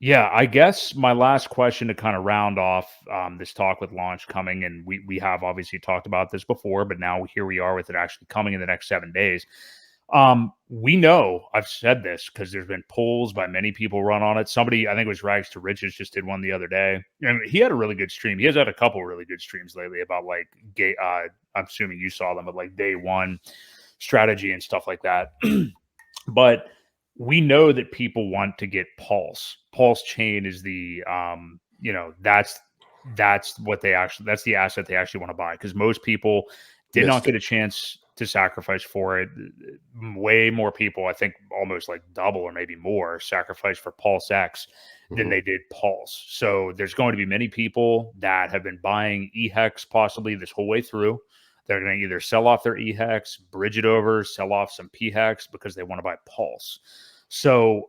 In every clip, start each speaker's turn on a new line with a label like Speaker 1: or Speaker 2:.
Speaker 1: Yeah, I guess my last question to kind of round off this talk with launch coming, and we have obviously talked about this before, but now here we are with it actually coming in the next 7 days. We know I've said this because there's been polls by many people run on it. Somebody, I think it was Rags to Riches, just did one the other day, and he had a really good stream. He has had a couple really good streams lately about like I'm assuming you saw them, but like day one strategy and stuff like that. But we know that people want to get Pulse. PulseChain is the that's what they actually, that's the asset they actually want to buy, because most people did not
Speaker 2: Missed
Speaker 1: get
Speaker 2: it.
Speaker 1: a chance to sacrifice for it. Way more people, I think almost like double or maybe more, sacrifice for Pulse X than
Speaker 2: Mhm.
Speaker 1: they did Pulse. So there's going to be many people that have been buying EHEX possibly this whole way through. They're going to either sell off their EHEX, bridge it over, sell off some PHEX because they want to buy Pulse. So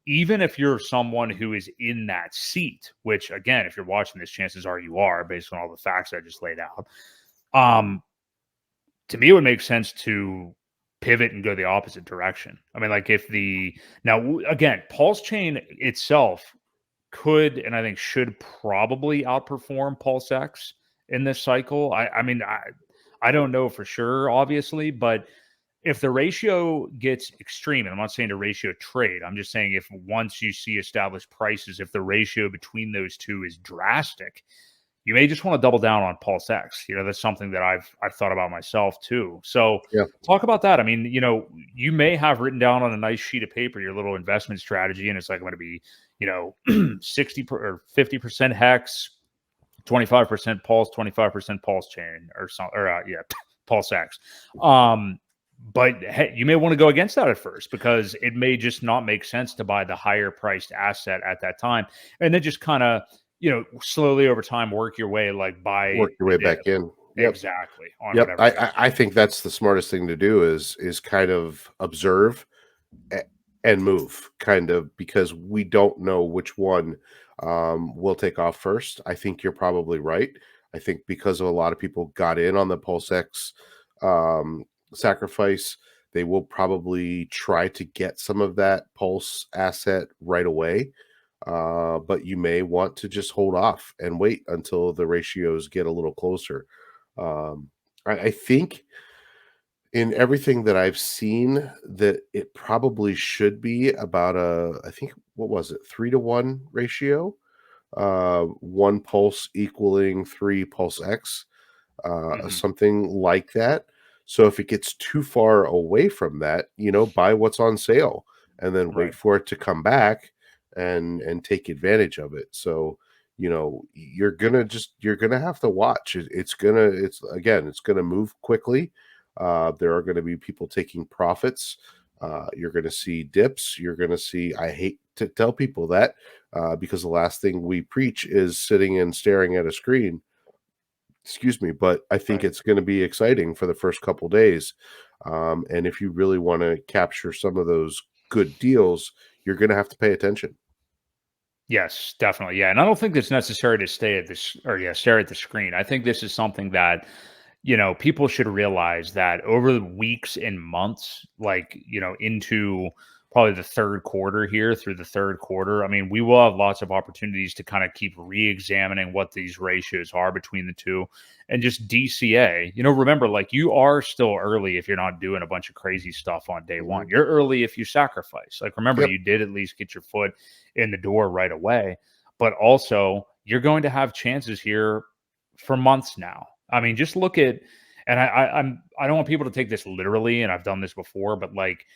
Speaker 1: even if you're someone who is in that seat, which again, if you're watching this, chances are you are, based on all the facts I just laid out. To me, it would make sense to pivot and go the opposite direction. I mean, like if the now again, PulseChain itself could and I think should probably outperform PulseX in this cycle. I mean, I don't know for sure, obviously, but if the ratio gets extreme, and I'm not saying the ratio trade, I'm just saying if once you see established prices, if the ratio between those two is drastic, you may just want to double down on Pulse X. That's something that I've thought about myself too. So
Speaker 2: Yeah.
Speaker 1: talk about that. I mean, you may have written down on a nice sheet of paper your little investment strategy, and it's like going to be, 60 or 50% hex, 25% pulse, 25% PulseChain or something, or Pulse X. But hey, you may want to go against that at first because it may just not make sense to buy the higher priced asset at that time, and then just kind of slowly over time work your way, like buy
Speaker 2: Work your
Speaker 1: the
Speaker 2: way
Speaker 1: dip
Speaker 2: back in. Yep.
Speaker 1: exactly on
Speaker 2: Yep.
Speaker 1: whatever
Speaker 2: I think that's the smartest thing to do is kind of observe and move, kind of, because we don't know which one will take off first. I think you're probably right. I think because of a lot of people got in on the PulseX sacrifice, they will probably try to get some of that Pulse asset right away. But you may want to just hold off and wait until the ratios get a little closer. Um, I think in everything that I've seen that it probably should be about I think, what was it, 3-to-1 ratio? One pulse equaling three pulse X,
Speaker 1: Mhm.
Speaker 2: something like that. So if it gets too far away from that, buy what's on sale and then wait
Speaker 1: Right.
Speaker 2: for it to come back and take advantage of it. So, you're gonna have to watch. It's gonna move quickly. There are gonna be people taking profits. You're gonna see dips. You're gonna see. I hate to tell people that because the last thing we preach is sitting and staring at a screen. Excuse me, but I think
Speaker 1: Right.
Speaker 2: it's going to be exciting for the first couple days. And if you really want to capture some of those good deals, you're going to have to pay attention.
Speaker 1: Yes, definitely. Yeah. And I don't think it's necessary to stay at this or stare at the screen. I think this is something that, people should realize that over the weeks and months, like, into probably the third quarter here through the third quarter, I mean, we will have lots of opportunities to kind of keep re-examining what these ratios are between the two and just DCA. Remember, like you are still early if you're not doing a bunch of crazy stuff on day one.
Speaker 2: Mhm.
Speaker 1: You're early if you sacrifice. Like, remember,
Speaker 2: Yep.
Speaker 1: you did at least get your foot in the door right away, but also you're going to have chances here for months now. I mean, just look at, and I don't want people to take this literally, and I've done this before, but like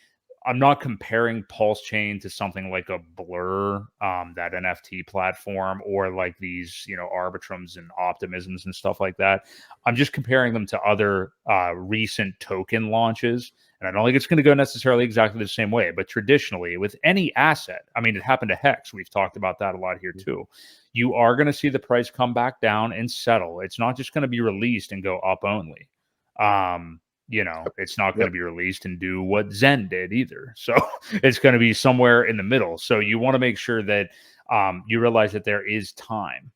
Speaker 1: I'm not comparing PulseChain to something like a Blur, that NFT platform, or like these, Arbitrums and Optimisms and stuff like that. I'm just comparing them to other recent token launches. And I don't think it's going to go necessarily exactly the same way, but traditionally with any asset, I mean, it happened to Hex. We've talked about that a lot here too. You are going to see the price come back down and settle. It's not just going to be released and go up only. It's not going to
Speaker 2: Yep.
Speaker 1: be released and do what Zen did either. So it's going to be somewhere in the middle. So you want to make sure that you realize that there is time.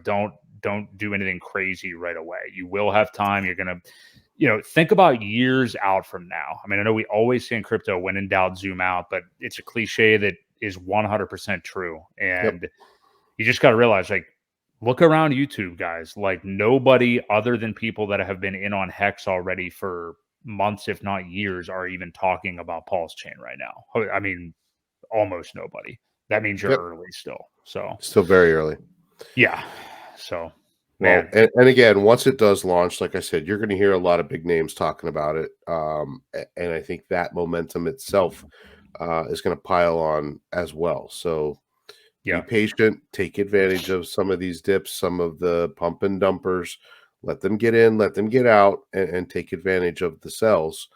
Speaker 1: Don't do anything crazy right away. You will have time. You're going to, think about years out from now. I mean, I know we always say in crypto, when in doubt, zoom out, but it's a cliche that is 100% true.
Speaker 2: Yep.
Speaker 1: And you just got to realize, like, look around YouTube, guys. Like, nobody other than people that have been in on Hex already for months, if not years, are even talking about PulseChain right now. I mean, almost nobody. That means you're
Speaker 2: Yep.
Speaker 1: early still. So
Speaker 2: Still very early.
Speaker 1: yeah. So
Speaker 2: Well,
Speaker 1: man,
Speaker 2: and again, once it does launch, like I said, you're going to hear a lot of big names talking about it. And I think that momentum itself is going to pile on as well. So be
Speaker 1: yeah,
Speaker 2: patient, take advantage of some of these dips, some of the pump and dumpers, let them get in, let them get out, and take advantage of the sells.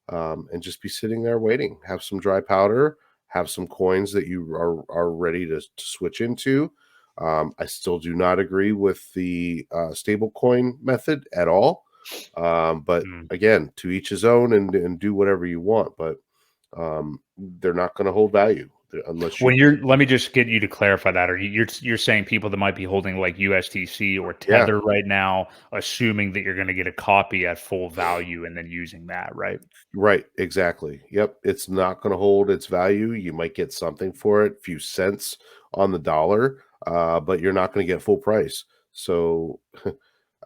Speaker 2: And just be sitting there waiting. Have some dry powder, have some coins that you are ready to switch into. I still do not agree with the stablecoin method at all. But
Speaker 1: mm.
Speaker 2: again, to each his own, and do whatever you want. But they're not going to hold value unless you.
Speaker 1: When you're, let me just get you to clarify that. Are you're saying people that might be holding like USDC or
Speaker 2: Yeah,
Speaker 1: Tether right now, assuming that you're going to get a copy at full value and then using that, right?
Speaker 2: right. Exactly. Yep. It's not going to hold its value. You might get something for it, a few cents on the dollar, but you're not going to get full price. So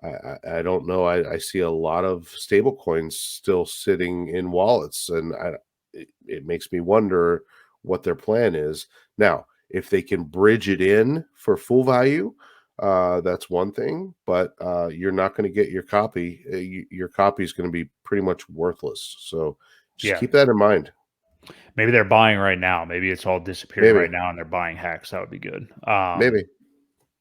Speaker 2: I don't know. I see a lot of stable coins still sitting in wallets, and it makes me wonder what their plan is. Now, if they can bridge it in for full value, that's one thing, but you're not going to get your copy. Your copy is going to be pretty much worthless. So just
Speaker 1: Yeah.
Speaker 2: keep that in mind.
Speaker 1: Maybe they're buying right now. Maybe it's all disappearing
Speaker 2: Maybe,
Speaker 1: right now and they're buying Hex. That would be good.
Speaker 2: maybe.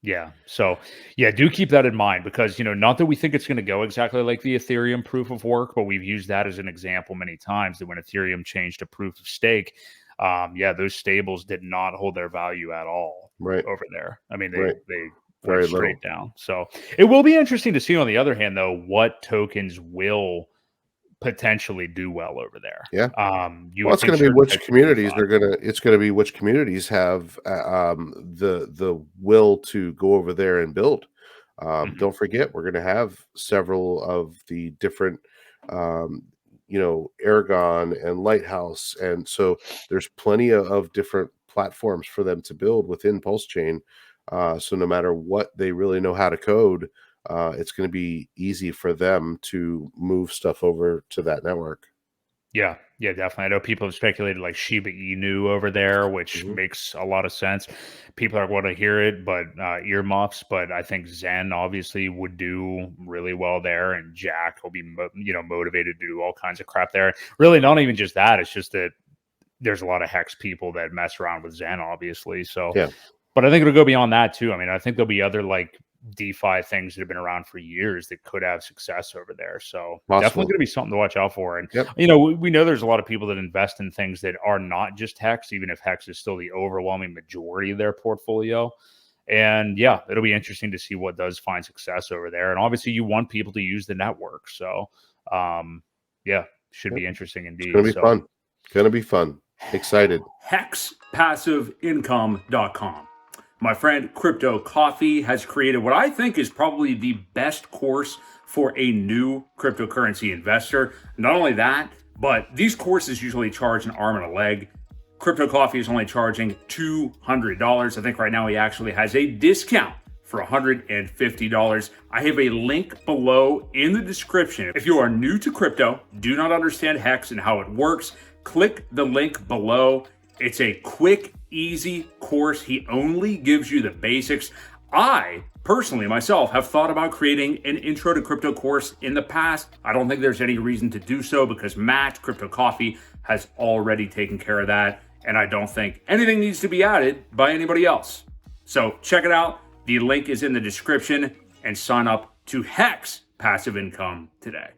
Speaker 1: Yeah. So, yeah, do keep that in mind because, not that we think it's going to go exactly like the Ethereum proof of work, but we've used that as an example many times that when Ethereum changed to proof of stake, yeah, those stables did not hold their value at all
Speaker 2: Right,
Speaker 1: over there. I mean,
Speaker 2: right.
Speaker 1: they went
Speaker 2: Very
Speaker 1: straight
Speaker 2: little.
Speaker 1: down. So it will be interesting to see, on the other hand, though, what tokens will potentially do well over there.
Speaker 2: Yeah.
Speaker 1: You
Speaker 2: Well,
Speaker 1: would
Speaker 2: it's
Speaker 1: think
Speaker 2: going to be
Speaker 1: certain
Speaker 2: which
Speaker 1: types of
Speaker 2: communities
Speaker 1: DeFi.
Speaker 2: are going to. It's going to be which communities have the will to go over there and build.
Speaker 1: Mhm.
Speaker 2: Don't forget, we're going to have several of the different, um, Aragon and Lighthouse, and so there's plenty of different platforms for them to build within PulseChain. So no matter what they really know how to code, it's going to be easy for them to move stuff over to that network.
Speaker 1: Yeah, yeah, definitely. I know people have speculated like Shiba Inu over there, which
Speaker 2: Mhm.
Speaker 1: makes a lot of sense. People are going to hear it, but earmuffs. But I think Zen obviously would do really well there, and Jack will be motivated to do all kinds of crap there. Really, not even just that. It's just that there's a lot of Hex people that mess around with Zen, obviously. So,
Speaker 2: Yeah.
Speaker 1: but I think it'll go beyond that too. I mean, I think there'll be other like DeFi things that have been around for years that could have success over there. So definitely
Speaker 2: Possible.
Speaker 1: going to be something to watch out for. And
Speaker 2: Yep.
Speaker 1: we know there's a lot of people that invest in things that are not just Hex, even if Hex is still the overwhelming majority of their portfolio. And yeah, it'll be interesting to see what does find success over there. And obviously, you want people to use the network. So, yeah, should
Speaker 2: Yep.
Speaker 1: be interesting
Speaker 2: It's gonna
Speaker 1: indeed.
Speaker 2: be
Speaker 1: So,
Speaker 2: fun. Gonna be fun. Excited.
Speaker 3: hexpassiveincome.com. My friend Crypto Coffee has created what I think is probably the best course for a new cryptocurrency investor. Not only that, but these courses usually charge an arm and a leg. Crypto Coffee is only charging $200. I think right now he actually has a discount for $150. I have a link below in the description. If you are new to crypto, do not understand Hex and how it works, click the link below. It's a quick, easy course. He only gives you the basics. I personally, myself, have thought about creating an intro to crypto course in the past. I don't think there's any reason to do so because Matt, Crypto Coffee, has already taken care of that. And I don't think anything needs to be added by anybody else. So check it out. The link is in the description and sign up to Hex Passive Income today.